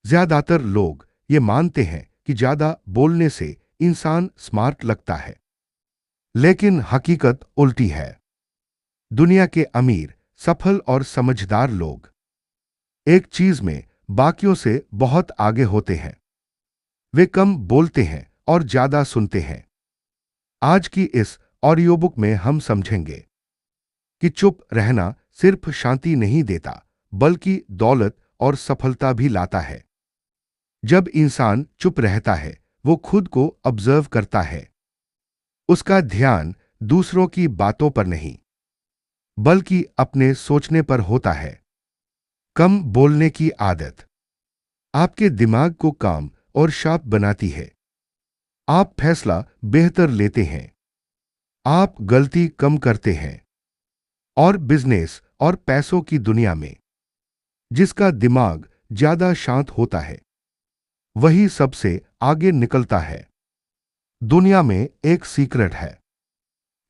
ज्यादातर लोग ये मानते हैं कि ज्यादा बोलने से इंसान स्मार्ट लगता है, लेकिन हकीकत उल्टी है। दुनिया के अमीर, सफल और समझदार लोग एक चीज में बाकियों से बहुत आगे होते हैं। वे कम बोलते हैं और ज्यादा सुनते हैं। आज की इस ऑडियो बुक में हम समझेंगे कि चुप रहना सिर्फ शांति नहीं देता, बल्कि दौलत और सफलता भी लाता है। जब इंसान चुप रहता है, वो खुद को ऑब्जर्व करता है। उसका ध्यान दूसरों की बातों पर नहीं, बल्कि अपने सोचने पर होता है। कम बोलने की आदत आपके दिमाग को काम और शार्प बनाती है। आप फैसला बेहतर लेते हैं, आप गलती कम करते हैं। और बिजनेस और पैसों की दुनिया में जिसका दिमाग ज्यादा शांत होता है, वही सबसे आगे निकलता है। दुनिया में एक सीक्रेट है,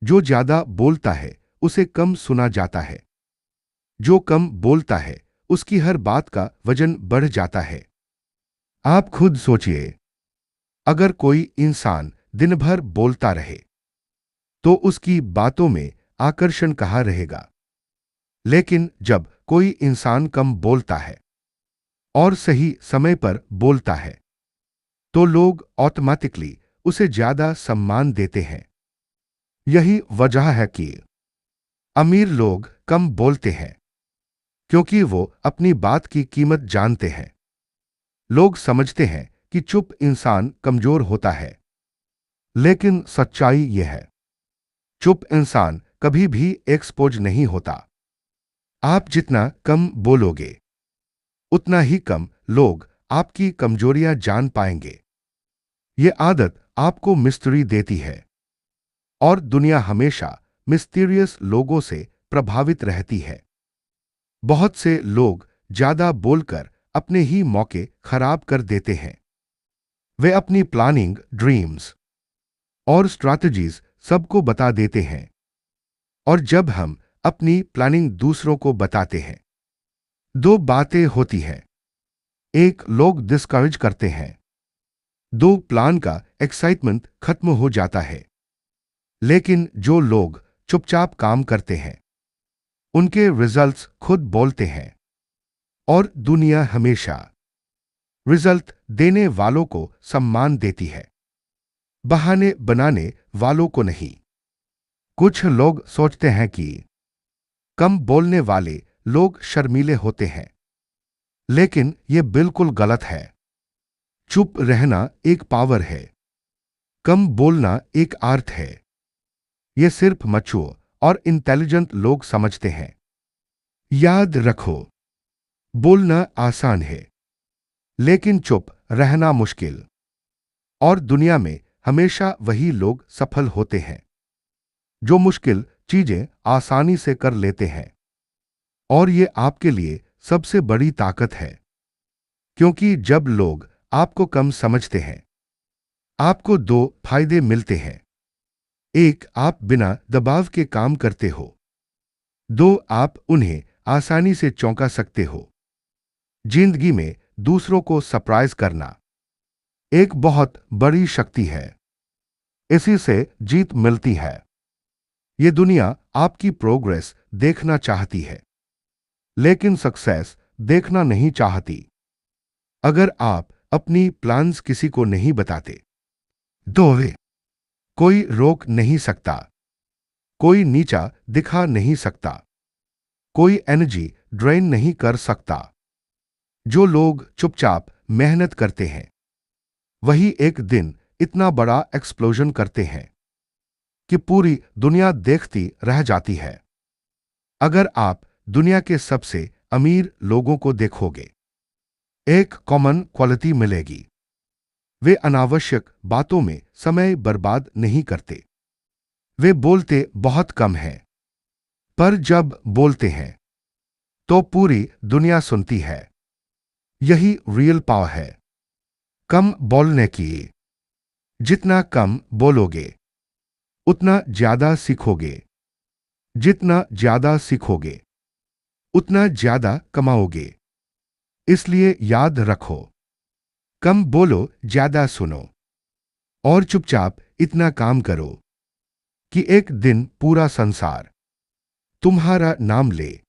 जो ज्यादा बोलता है उसे कम सुना जाता है। जो कम बोलता है उसकी हर बात का वजन बढ़ जाता है। आप खुद सोचिए, अगर कोई इंसान दिन भर बोलता रहे तो उसकी बातों में आकर्षण कहाँ रहेगा। लेकिन जब कोई इंसान कम बोलता है और सही समय पर बोलता है, तो लोग ऑटोमेटिकली उसे ज्यादा सम्मान देते हैं। यही वजह है कि अमीर लोग कम बोलते हैं, क्योंकि वो अपनी बात की कीमत जानते हैं। लोग समझते हैं कि चुप इंसान कमजोर होता है, लेकिन सच्चाई यह है, चुप इंसान कभी भी एक्सपोज नहीं होता। आप जितना कम बोलोगे, उतना ही कम लोग आपकी कमजोरियां जान पाएंगे। ये आदत आपको मिस्ट्री देती है, और दुनिया हमेशा मिस्टीरियस लोगों से प्रभावित रहती है। बहुत से लोग ज्यादा बोलकर अपने ही मौके खराब कर देते हैं। वे अपनी प्लानिंग, ड्रीम्स और स्ट्रैटेजीज सबको बता देते हैं। और जब हम अपनी प्लानिंग दूसरों को बताते हैं, दो बातें होती हैं। एक, लोग डिस्करेज करते हैं। दो, प्लान का एक्साइटमेंट खत्म हो जाता है। लेकिन जो लोग चुपचाप काम करते हैं, उनके रिजल्ट्स खुद बोलते हैं। और दुनिया हमेशा रिजल्ट देने वालों को सम्मान देती है, बहाने बनाने वालों को नहीं। कुछ लोग सोचते हैं कि कम बोलने वाले लोग शर्मीले होते हैं, लेकिन यह बिल्कुल गलत है। चुप रहना एक पावर है, कम बोलना एक आर्ट है। यह सिर्फ मैच्योर और इंटेलिजेंट लोग समझते हैं। याद रखो, बोलना आसान है, लेकिन चुप रहना मुश्किल। और दुनिया में हमेशा वही लोग सफल होते हैं, जो मुश्किल चीजें आसानी से कर लेते हैं। और ये आपके लिए सबसे बड़ी ताकत है, क्योंकि जब लोग आपको कम समझते हैं, आपको दो फायदे मिलते हैं। एक, आप बिना दबाव के काम करते हो। दो, आप उन्हें आसानी से चौंका सकते हो। जिंदगी में दूसरों को सरप्राइज करना एक बहुत बड़ी शक्ति है। इसी से जीत मिलती है। ये दुनिया आपकी प्रोग्रेस देखना चाहती है, लेकिन सक्सेस देखना नहीं चाहती। अगर आप अपनी प्लान्स किसी को नहीं बताते, तो वे कोई रोक नहीं सकता, कोई नीचा दिखा नहीं सकता, कोई एनर्जी ड्रेन नहीं कर सकता। जो लोग चुपचाप मेहनत करते हैं, वही एक दिन इतना बड़ा एक्सप्लोजन करते हैं कि पूरी दुनिया देखती रह जाती है। अगर आप दुनिया के सबसे अमीर लोगों को देखोगे, एक कॉमन क्वालिटी मिलेगी। वे अनावश्यक बातों में समय बर्बाद नहीं करते। वे बोलते बहुत कम हैं, पर जब बोलते हैं तो पूरी दुनिया सुनती है। यही रियल पावर है, कम बोलने की। जितना कम बोलोगे, उतना ज्यादा सीखोगे। जितना ज्यादा सीखोगे, उतना ज्यादा कमाओगे। इसलिए याद रखो, कम बोलो, ज्यादा सुनो और चुपचाप इतना काम करो कि एक दिन पूरा संसार तुम्हारा नाम ले।